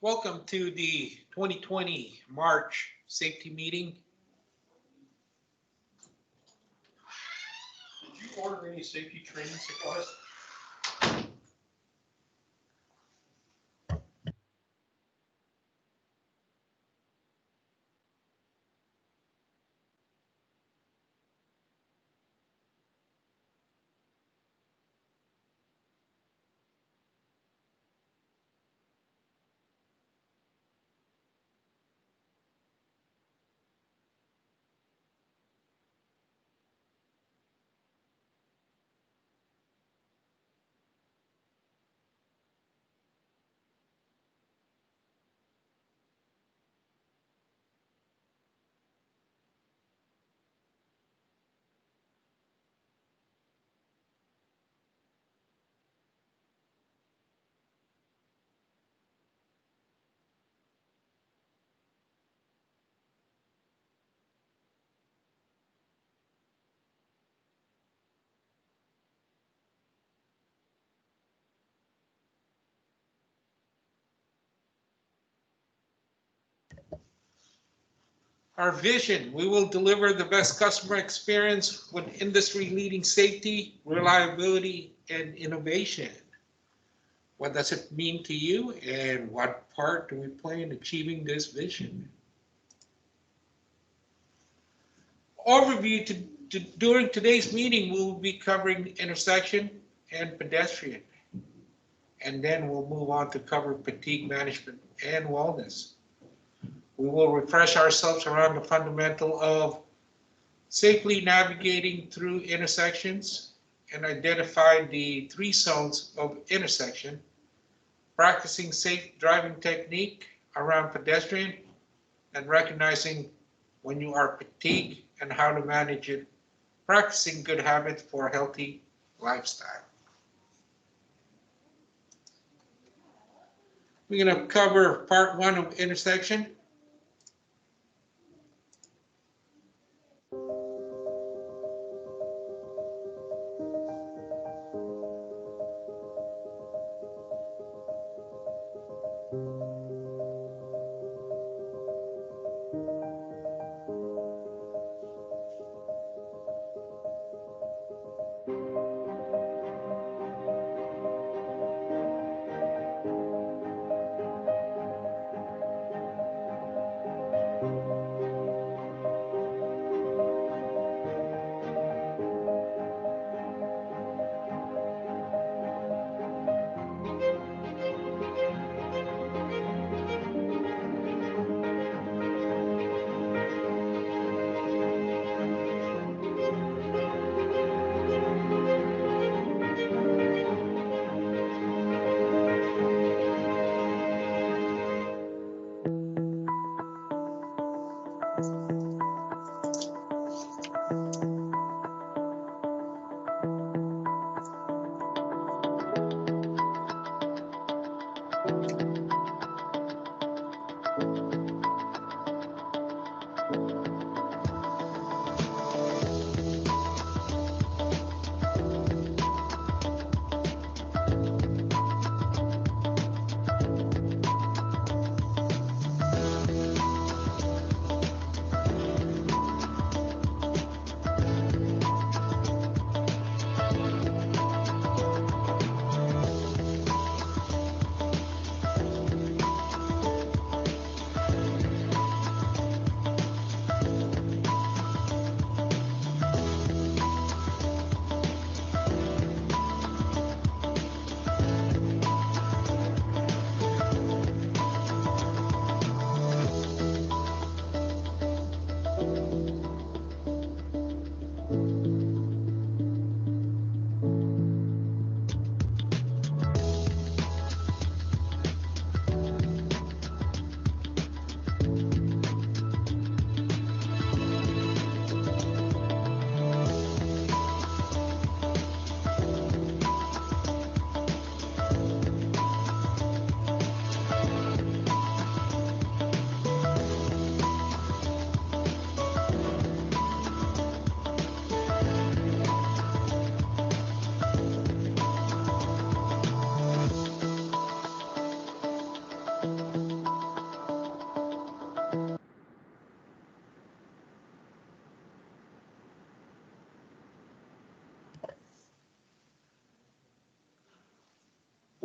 Welcome to the 2020 March safety meeting. Did you order any safety training supplies? Our vision, we will deliver the best customer experience with industry-leading safety, reliability, and innovation. What does it mean to you, and what part do we play in achieving this vision? Overview during today's meeting, we'll be covering intersection and pedestrian, and then we'll move on to cover fatigue management and wellness. We will refresh ourselves around the fundamental of safely navigating through intersections and identify the three zones of intersection, practicing safe driving technique around pedestrian, and recognizing when you are fatigued and how to manage it, practicing good habits for a healthy lifestyle. We're going to cover part one of intersection.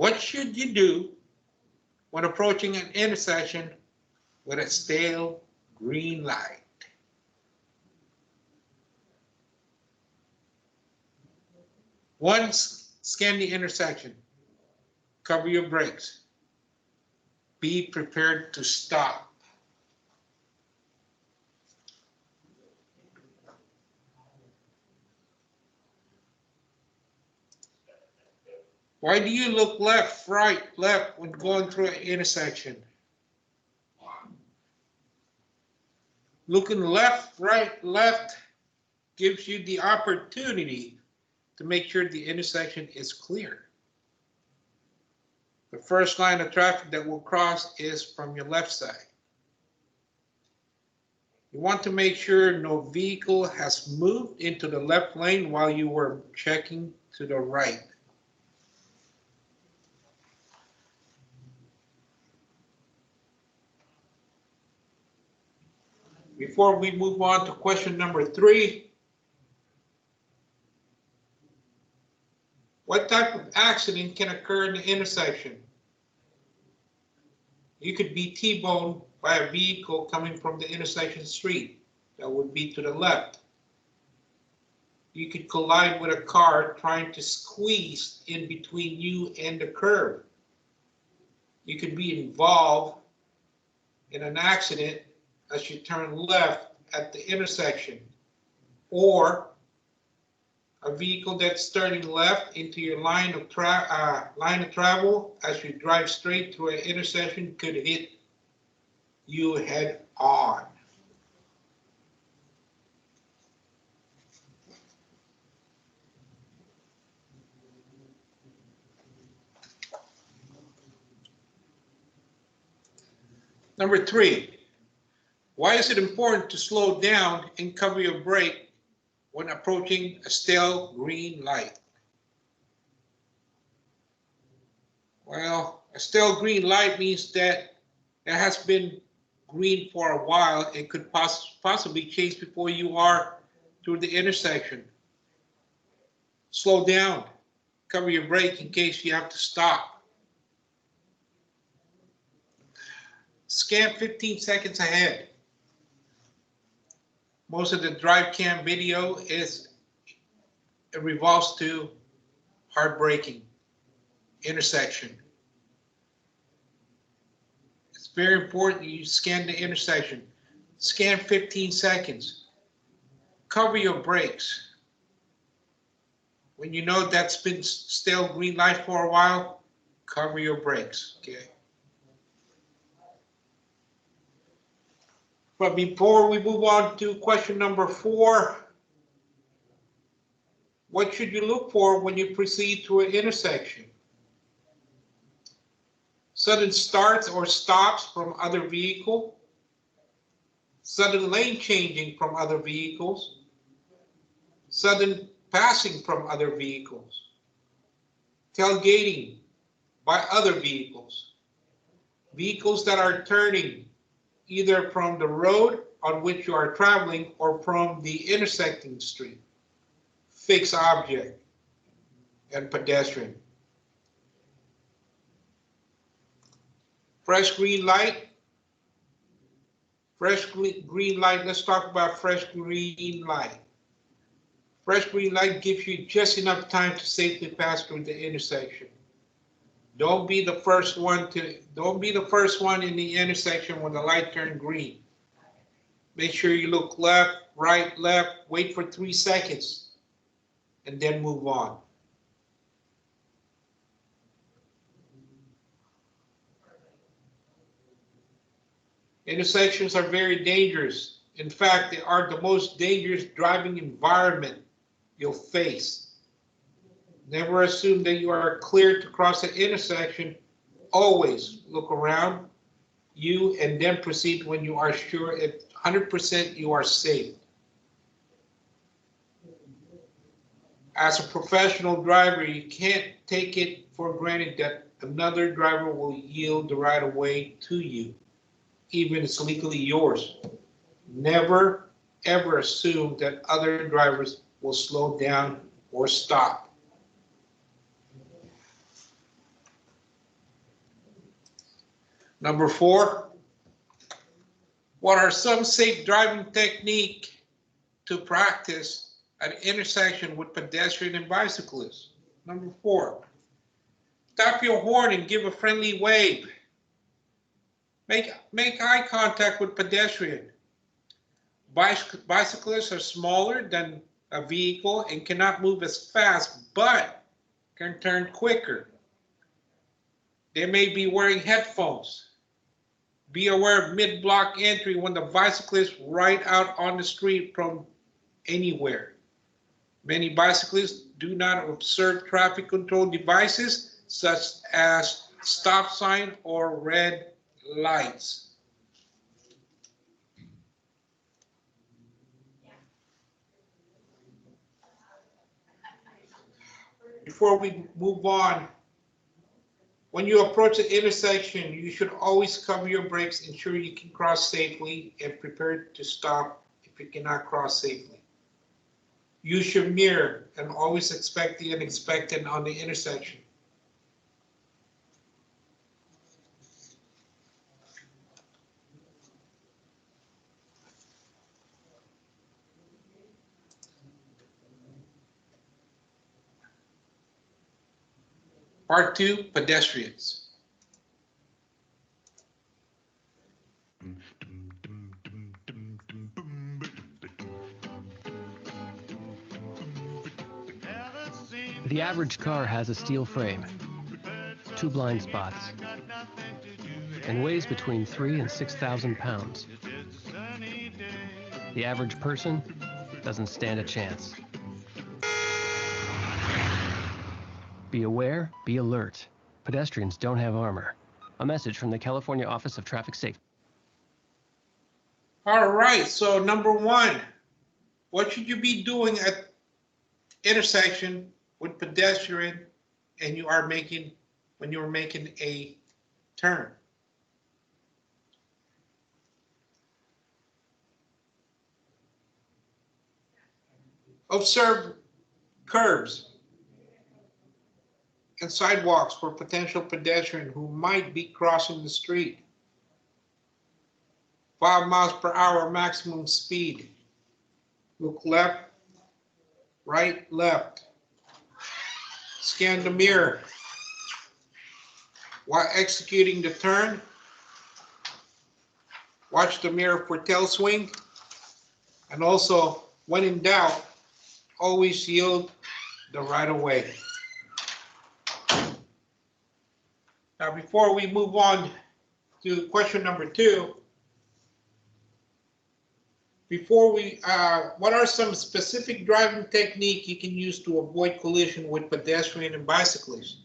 What should you do when approaching an intersection with a stale green light? One, scan the intersection. Cover your brakes. Be prepared to stop. Why do you look left, right, left when going through an intersection? Looking left, right, left gives you the opportunity to make sure the intersection is clear. The first line of traffic that will cross is from your left side. You want to make sure no vehicle has moved into the left lane while you were checking to the right. Before we move on to question number 3, what type of accident can occur in the intersection? You could be T-boned by a vehicle coming from the intersection street. That would be to the left. You could collide with a car trying to squeeze in between you and the curb. You could be involved in an accident as you turn left at the intersection, or a vehicle that's turning left into your line of travel as you drive straight through an intersection could hit you head on. Number 3, why is it important to slow down and cover your brake when approaching a stale green light? Well, a stale green light means that it has been green for a while. It could possibly change before you are through the intersection. Slow down, cover your brake in case you have to stop. Scan 15 seconds ahead. Most of the drive cam video it revolves to hard braking, intersection. It's very important you scan the intersection. Scan 15 seconds. Cover your brakes. When you know that's been stale green light for a while, cover your brakes, okay? But before we move on to question number 4, what should you look for when you proceed to an intersection? Sudden starts or stops from other vehicle, sudden lane changing from other vehicles, sudden passing from other vehicles, tailgating by other vehicles, vehicles that are turning either from the road on which you are traveling or from the intersecting street, fixed object, and pedestrian. Fresh green light. Fresh green light, let's talk about fresh green light. Fresh green light gives you just enough time to safely pass through the intersection. Don't be the first one in the intersection when the light turned green. Make sure you look left, right, left, wait for 3 seconds, and then move on. Intersections are very dangerous. In fact, they are the most dangerous driving environment you'll face. Never assume that you are clear to cross an intersection. Always look around you and then proceed when you are sure at 100% you are safe. As a professional driver, you can't take it for granted that another driver will yield the right of way to you, even if it's legally yours. Never, ever assume that other drivers will slow down or stop. Number 4, what are some safe driving techniques to practice at an intersection with pedestrian and bicyclists? Number 4, tap your horn and give a friendly wave. Make eye contact with pedestrian. Bicyclists are smaller than a vehicle and cannot move as fast, but can turn quicker. They may be wearing headphones. Be aware of mid-block entry when the bicyclists ride out on the street from anywhere. Many bicyclists do not observe traffic control devices such as stop sign or red lights. Before we move on, when you approach the intersection, you should always cover your brakes, ensure you can cross safely, and prepare to stop if you cannot cross safely. Use your mirror and always expect the unexpected on the intersection. Part 2, pedestrians. The average car has a steel frame, 2 blind spots, and weighs between 3,000 and 6,000 pounds. The average person doesn't stand a chance. Be aware, be alert. Pedestrians don't have armor. A message from the California Office of Traffic Safety. All right, so number 1, what should you be doing at intersection with pedestrian and when you're making a turn? Observe curbs and sidewalks for potential pedestrian who might be crossing the street. 5 miles per hour maximum speed. Look left, right, left. Scan the mirror while executing the turn. Watch the mirror for tail swing. And also, when in doubt, always yield the right of way. Now, before we move on to question number 2, what are some specific driving techniques you can use to avoid collision with pedestrian and bicyclists?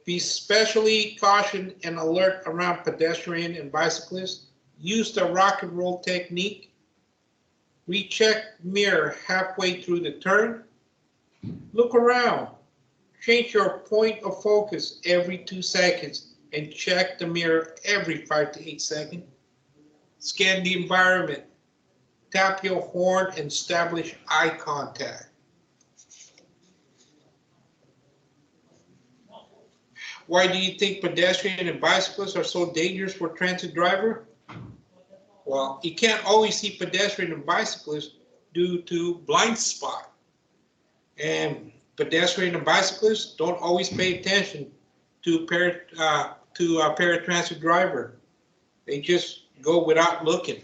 Be especially cautious and alert around pedestrian and bicyclists. Use the rock and roll technique. Recheck mirror halfway through the turn. Look around. Change your point of focus every 2 seconds and check the mirror every 5 to 8 seconds. Scan the environment. Tap your horn and establish eye contact. Why do you think pedestrians and bicyclists are so dangerous for transit driver? Well, you can't always see pedestrian and bicyclists due to blind spot. And pedestrian and bicyclists don't always pay attention to paratransit driver. They just go without looking.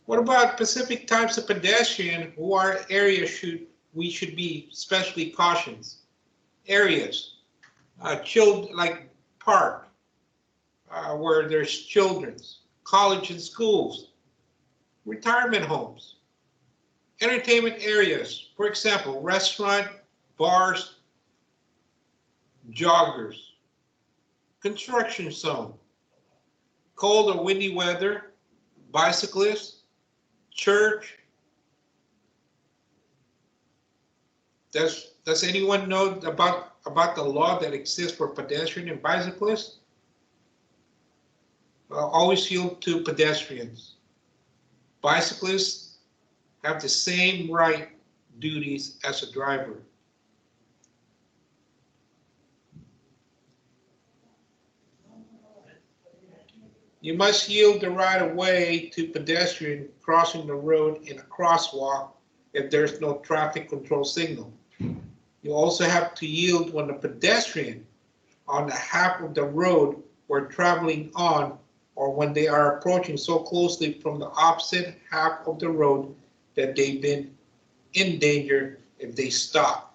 What about specific types of pedestrian who are areas we should be especially cautious? Areas, like park, where there's children, college and schools, retirement homes, entertainment areas, for example, restaurant, bars, joggers, construction zone, cold or windy weather, bicyclists, church. Does anyone know about the law that exists for pedestrian and bicyclists? Always yield to pedestrians. Bicyclists have the same duties as a driver. You must yield the right of way to pedestrian crossing the road in a crosswalk if there's no traffic control signal. You also have to yield when the pedestrian on the half of the road we're traveling on, or when they are approaching so closely from the opposite half of the road that they've been in danger if they stop.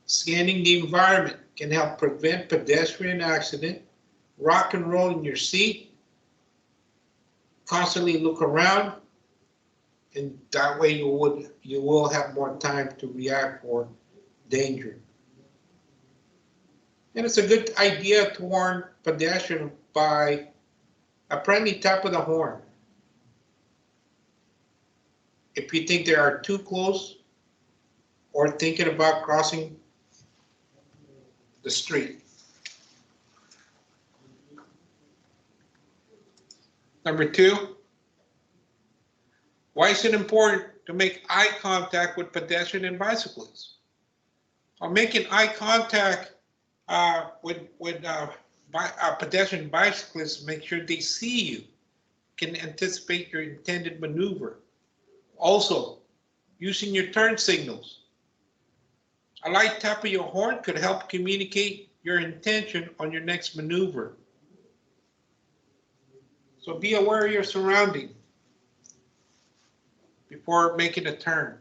Scanning the environment can help prevent pedestrian accident. Rock and roll in your seat. Constantly look around, and that way you will have more time to react for danger. And it's a good idea to warn pedestrians by a friendly tap of the horn. If you think they are too close or thinking about crossing the street. Number 2, why is it important to make eye contact with pedestrians and bicyclists? Making eye contact with pedestrian bicyclists, make sure they see you, can anticipate your intended maneuver. Also, using your turn signals. A light tap of your horn could help communicate your intention on your next maneuver. So be aware of your surroundings before making a turn.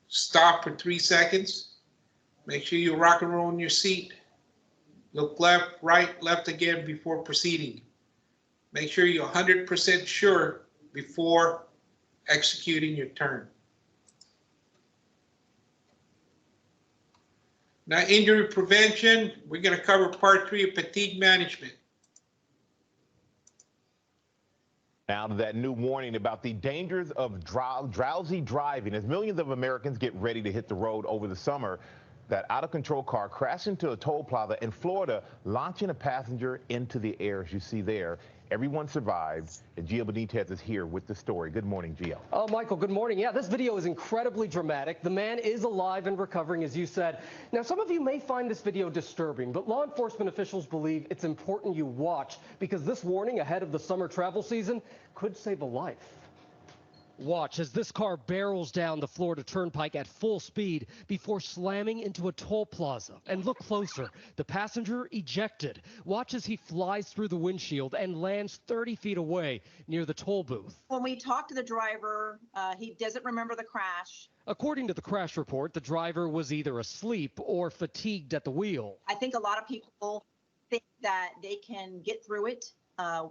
Stop for 3 seconds. Make sure you rock and roll in your seat. Look left, right, left again before proceeding. Make sure you're 100% sure before executing your turn. Now, injury prevention, we're going to cover part 3 of fatigue management. Now to that new warning about the dangers of drowsy driving. As millions of Americans get ready to hit the road over the summer, that out-of-control car crashed into a toll plaza in Florida, launching a passenger into the air, as you see there. Everyone survived, and Gio Benitez is here with the story. Good morning, Gio. Oh, Michael, good morning. Yeah, this video is incredibly dramatic. The man is alive and recovering, as you said. Now, some of you may find this video disturbing, but law enforcement officials believe it's important you watch because this warning ahead of the summer travel season could save a life. Watch as this car barrels down the Florida Turnpike at full speed before slamming into a toll plaza. And look closer. The passenger ejected. Watch as he flies through the windshield and lands 30 feet away near the toll booth. When we talked to the driver, he doesn't remember the crash. According to the crash report, the driver was either asleep or fatigued at the wheel. I think a lot of people think that they can get through it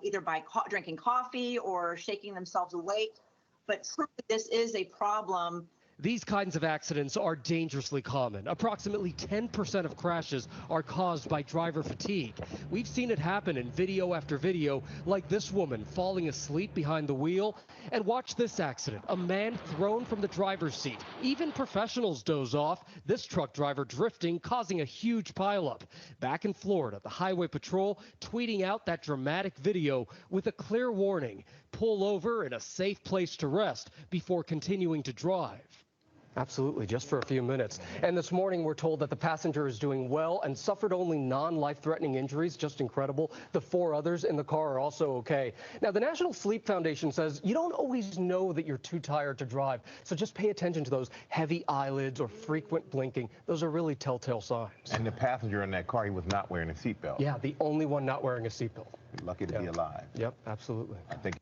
either by drinking coffee or shaking themselves awake. But truly, this is a problem. These kinds of accidents are dangerously common. Approximately 10% of crashes are caused by driver fatigue. We've seen it happen in video after video, like this woman falling asleep behind the wheel. And watch this accident, a man thrown from the driver's seat. Even professionals doze off. This truck driver drifting, causing a huge pileup. Back in Florida, the Highway Patrol tweeting out that dramatic video with a clear warning. Pull over in a safe place to rest before continuing to drive. Absolutely, just for a few minutes. And this morning, we're told that the passenger is doing well and suffered only non-life-threatening injuries. Just incredible. The 4 others in the car are also okay. Now, the National Sleep Foundation says you don't always know that you're too tired to drive, so just pay attention to those heavy eyelids or frequent blinking. Those are really telltale signs. And the passenger in that car, he was not wearing a seatbelt. Yeah, the only one not wearing a seatbelt. Lucky to be alive. Yep, absolutely. I think.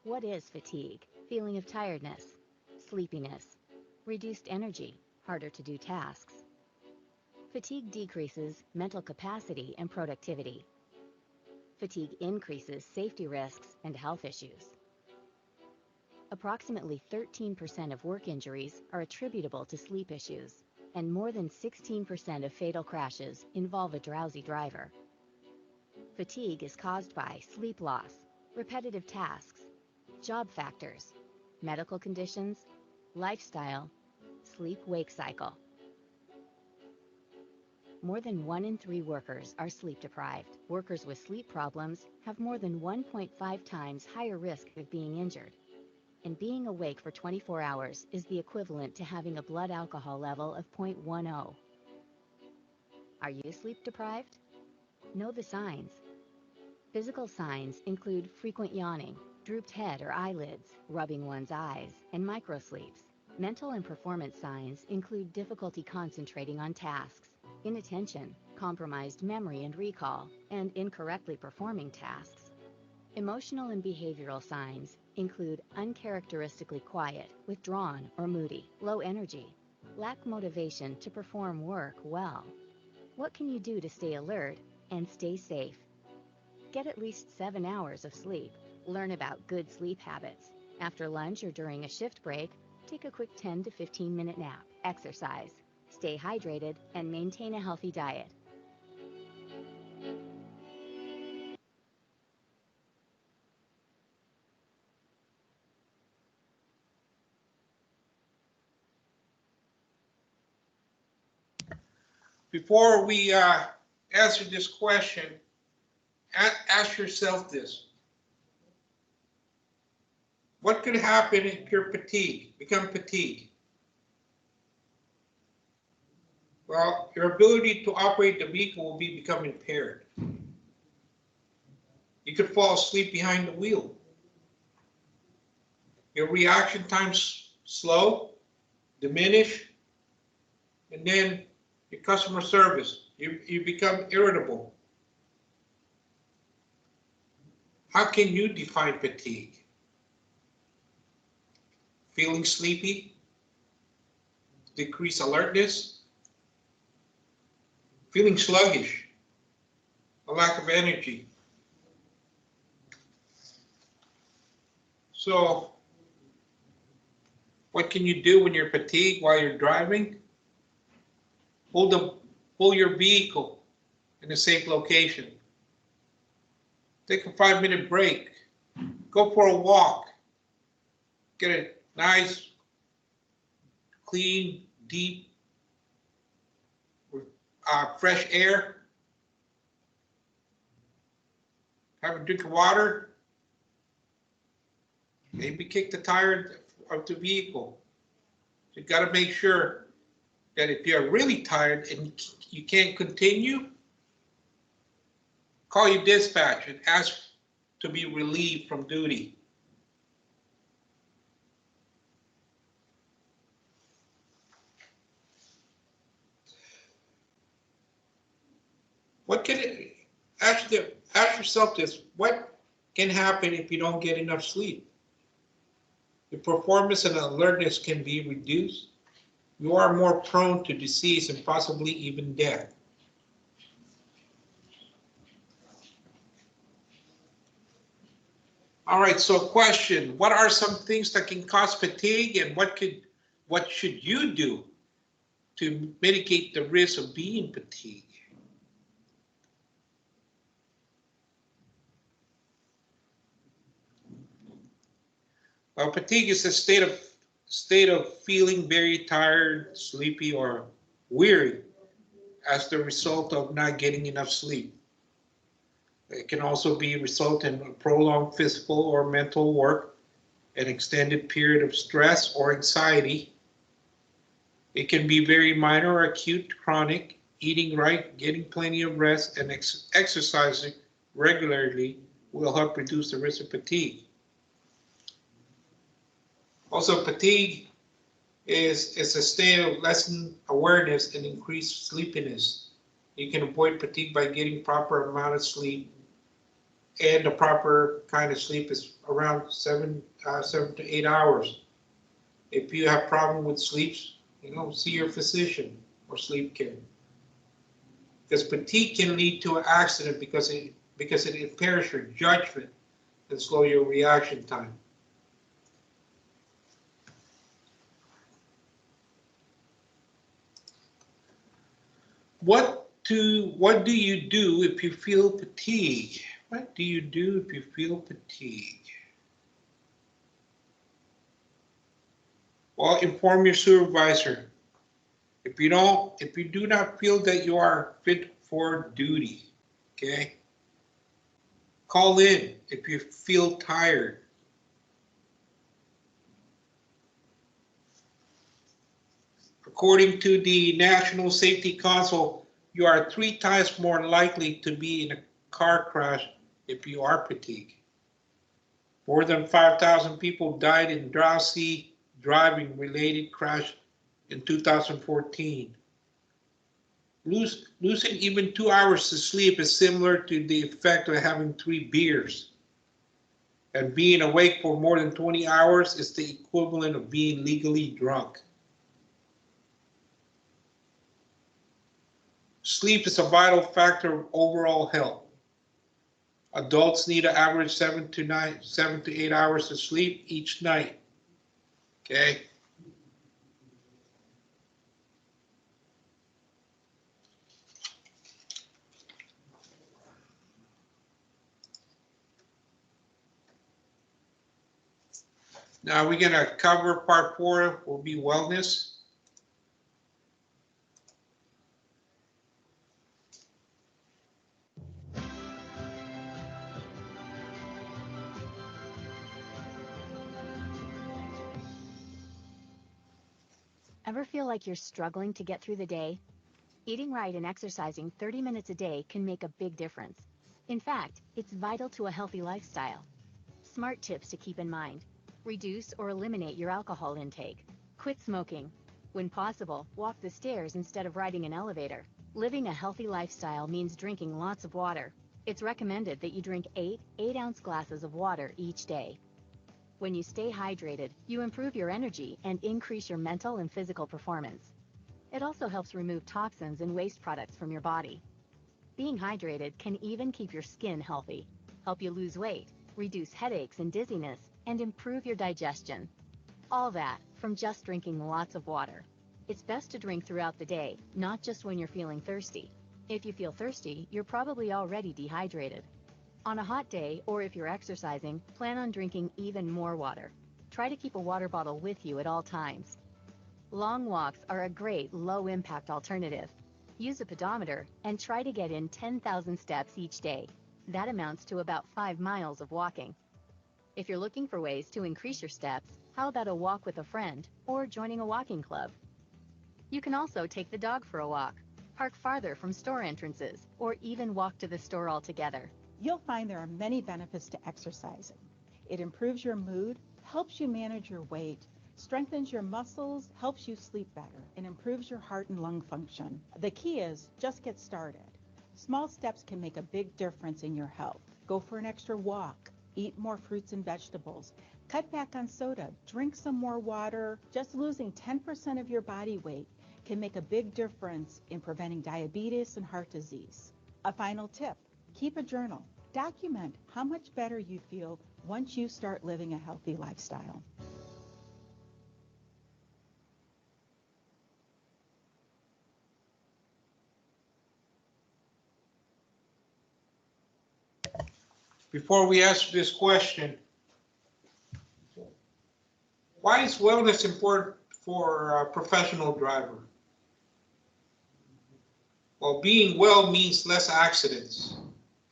What is fatigue? Feeling of tiredness, sleepiness, reduced energy, harder to do tasks. Fatigue decreases mental capacity and productivity. Fatigue increases safety risks and health issues. Approximately 13% of work injuries are attributable to sleep issues, and more than 16% of fatal crashes involve a drowsy driver. Fatigue is caused by sleep loss, repetitive tasks, job factors, medical conditions, lifestyle, sleep-wake cycle. More than 1 in 3 workers are sleep deprived. Workers with sleep problems have more than 1.5 times higher risk of being injured. And being awake for 24 hours is the equivalent to having a blood alcohol level of 0.10. Are you sleep deprived? Know the signs. Physical signs include frequent yawning, drooped head or eyelids, rubbing one's eyes, and microsleeps. Mental and performance signs include difficulty concentrating on tasks, inattention, compromised memory and recall, and incorrectly performing tasks. Emotional and behavioral signs include uncharacteristically quiet, withdrawn or moody, low energy, lack motivation to perform work well. What can you do to stay alert and stay safe? Get at least 7 hours of sleep. Learn about good sleep habits. After lunch or during a shift break, take a quick 10 to 15-minute nap. Exercise. Stay hydrated and maintain a healthy diet. Before we answer this question, ask yourself this. What could happen if you're become fatigued? Well, your ability to operate the vehicle will become impaired. You could fall asleep behind the wheel. Your reaction times slow, diminish, and then your customer service, you become irritable. How can you define fatigue? Feeling sleepy, decreased alertness, feeling sluggish, a lack of energy. So, what can you do when you're fatigued while you're driving? Pull your vehicle in a safe location. Take a 5-minute break. Go for a walk. Get a nice, clean, deep, fresh air. Have a drink of water. Maybe kick the tire of the vehicle. You got to make sure that if you're really tired and you can't continue, call your dispatch and ask to be relieved from duty. What can it, ask yourself this, what can happen if you don't get enough sleep? Your performance and alertness can be reduced. You are more prone to disease and possibly even death. All right, so question, what are some things that can cause fatigue and what should you do to mitigate the risk of being fatigued? Well, fatigue is a state of feeling very tired, sleepy, or weary as the result of not getting enough sleep. It can also be result in prolonged physical or mental work, an extended period of stress or anxiety. It can be very minor or acute, chronic. Eating right, getting plenty of rest, and exercising regularly will help reduce the risk of fatigue. Also, fatigue is a state of lessened awareness and increased sleepiness. You can avoid fatigue by getting proper amount of sleep, and the proper kind of sleep is around 7 to 8 hours. If you have problem with sleep, see your physician or sleep care. Because fatigue can lead to an accident because it impairs your judgment and slow your reaction time. What do you do if you feel fatigue? What do you do if you feel fatigue? Well, inform your supervisor. If you do not feel that you are fit for duty, okay? Call in if you feel tired. According to the National Safety Council, you are 3 times more likely to be in a car crash if you are fatigued. More than 5,000 people died in drowsy driving related crash in 2014. Losing even 2 hours to sleep is similar to the effect of having 3 beers. And being awake for more than 20 hours is the equivalent of being legally drunk. Sleep is a vital factor of overall health. Adults need an average 7 to 8 hours of sleep each night. Okay? Now we're gonna cover part 4, will be wellness. Ever feel like you're struggling to get through the day? Eating right and exercising 30 minutes a day can make a big difference. In fact, it's vital to a healthy lifestyle. Smart tips to keep in mind: reduce or eliminate your alcohol intake. Quit smoking. When possible, walk the stairs instead of riding an elevator. Living a healthy lifestyle means drinking lots of water. It's recommended that you drink 8 8-ounce glasses of water each day. When you stay hydrated, you improve your energy and increase your mental and physical performance. It also helps remove toxins and waste products from your body. Being hydrated can even keep your skin healthy, help you lose weight, reduce headaches and dizziness, and improve your digestion. All that from just drinking lots of water. It's best to drink throughout the day, not just when you're feeling thirsty. If you feel thirsty, you're probably already dehydrated. On a hot day, or if you're exercising, plan on drinking even more water. Try to keep a water bottle with you at all times. Long walks are a great low-impact alternative. Use a pedometer and try to get in 10,000 steps each day. That amounts to about 5 miles of walking. If you're looking for ways to increase your steps, how about a walk with a friend or joining a walking club? You can also take the dog for a walk, park farther from store entrances, or even walk to the store altogether. You'll find there are many benefits to exercising. It improves your mood, helps you manage your weight, strengthens your muscles, helps you sleep better, and improves your heart and lung function. The key is just get started. Small steps can make a big difference in your health. Go for an extra walk, eat more fruits and vegetables, cut back on soda, drink some more water. Just losing 10% of your body weight can make a big difference in preventing diabetes and heart disease. A final tip: keep a journal. Document how much better you feel once you start living a healthy lifestyle. Before we answer this question, why is wellness important for a professional driver? Well, being well means less accidents.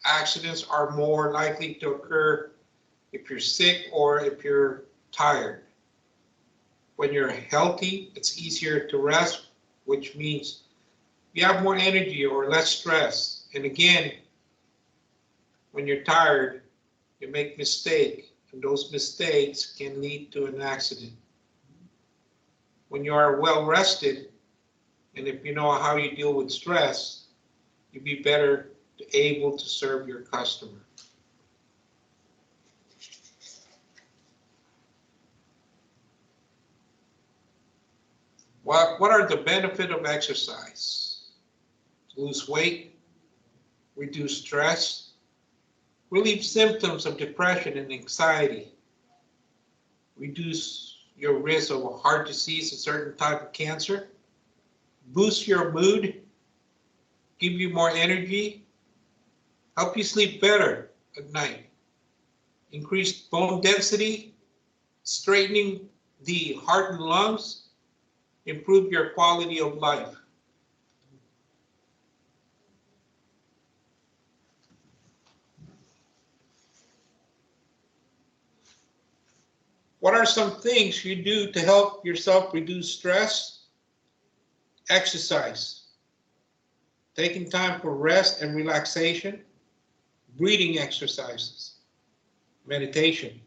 Accidents are more likely to occur if you're sick or if you're tired. When you're healthy, it's easier to rest, which means you have more energy or less stress. And again, when you're tired, you make mistakes, and those mistakes can lead to an accident. When you are well rested, and if you know how you deal with stress, you'll be better able to serve your customer. What are the benefits of exercise? Lose weight, reduce stress, relieve symptoms of depression and anxiety, reduce your risk of heart disease, a certain type of cancer, boost your mood, give you more energy, help you sleep better at night, increase bone density, straightening D, heart and lungs, improve your quality of life. What are some things you do to help yourself reduce stress? Exercise, taking time for rest and relaxation, breathing exercises, meditation.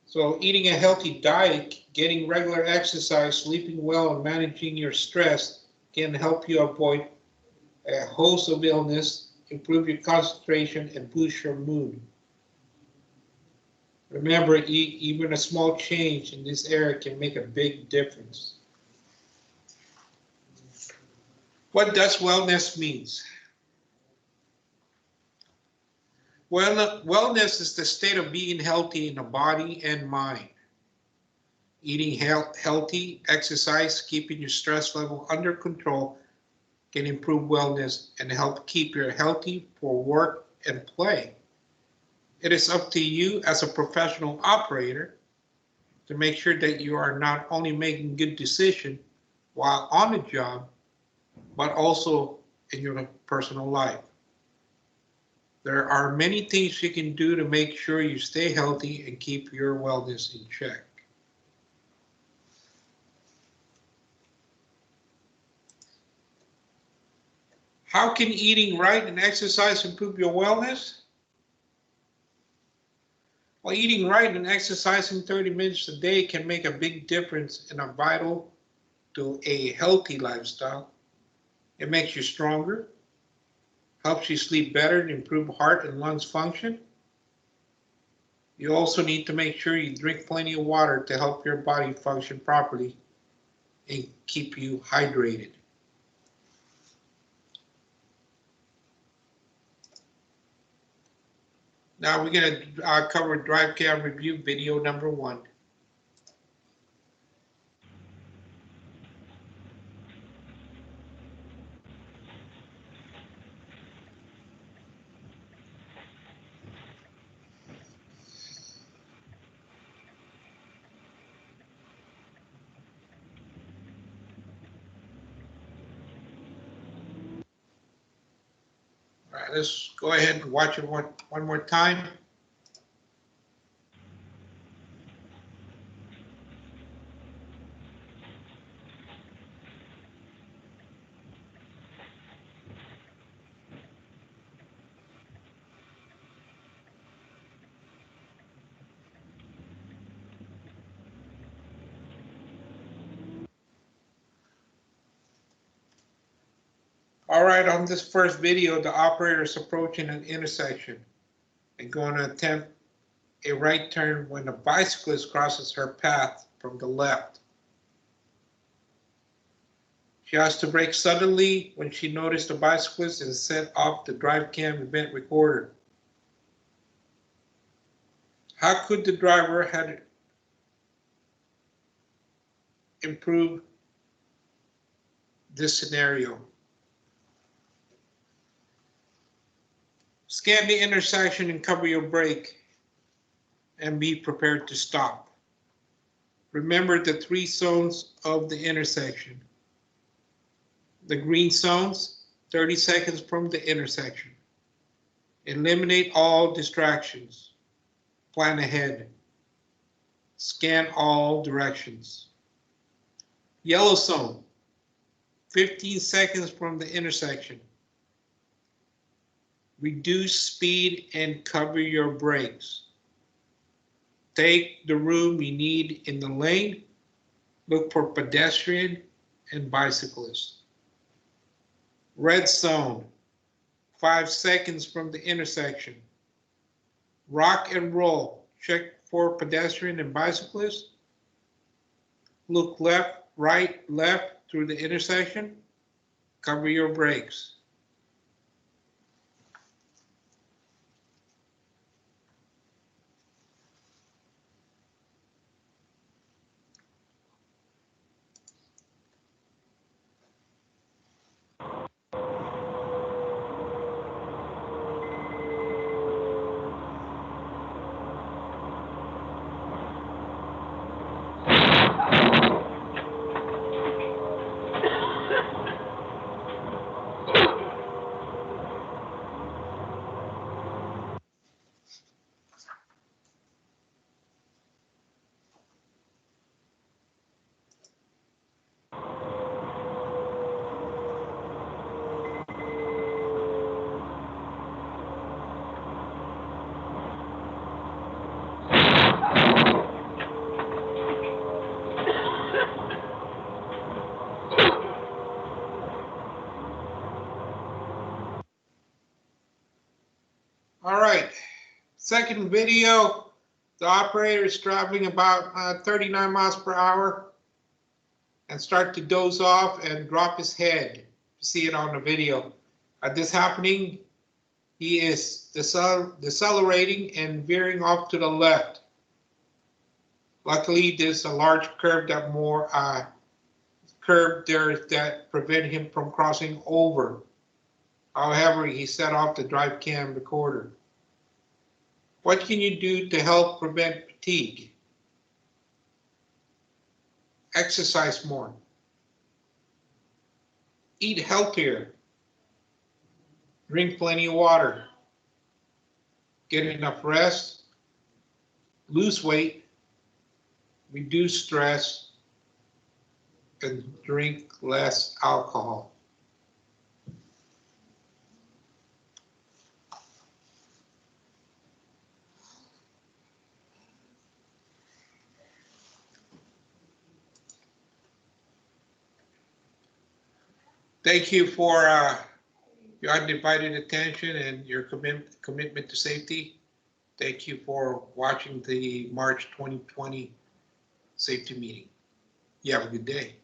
So eating a healthy diet, getting regular exercise, sleeping well, and managing your stress can help you avoid a host of illness, improve your concentration, and boost your mood. Remember, even a small change in this area can make a big difference. What does wellness mean? Well, wellness is the state of being healthy in the body and mind. Eating healthy, exercise, keeping your stress level under control can improve wellness and help keep you healthy for work and play. It is up to you as a professional operator to make sure that you are not only making good decisions while on the job, but also in your personal life. There are many things you can do to make sure you stay healthy and keep your wellness in check. How can eating right and exercise improve your wellness? Well, eating right and exercising 30 minutes a day can make a big difference and are vital to a healthy lifestyle. It makes you stronger, helps you sleep better and improve heart and lungs function. You also need to make sure you drink plenty of water to help your body function properly and keep you hydrated. Now we're going to cover Drive Cam Review video number 1. All right, let's go ahead and watch it one more time. All right, on this first video, the operator is approaching an intersection and going to attempt a right turn when a bicyclist crosses her path from the left. She has to brake suddenly when she noticed the bicyclist and set off the drive cam event recorder. How could the driver have improved this scenario? Scan the intersection and cover your brake and be prepared to stop. Remember the 3 zones of the intersection. The green zones, 30 seconds from the intersection. Eliminate all distractions. Plan ahead. Scan all directions. Yellow zone, 15 seconds from the intersection. Reduce speed and cover your brakes. Take the room you need in the lane. Look for pedestrian and bicyclists. Red zone, 5 seconds from the intersection. Rock and roll, check for pedestrian and bicyclists. Look left, right, left through the intersection. Cover your brakes. All right, second video, the operator is traveling about 39 miles per hour and start to doze off and drop his head. You see it on the video. At this happening, he is decelerating and veering off to the left. Luckily, there's a large curve that prevent him from crossing over. However, he set off the drive cam recorder. What can you do to help prevent fatigue? Exercise more. Eat healthier. Drink plenty of water. Get enough rest. Lose weight. Reduce stress. And drink less alcohol. Thank you for your undivided attention and your commitment to safety. Thank you for watching the March 2020 safety meeting. You have a good day.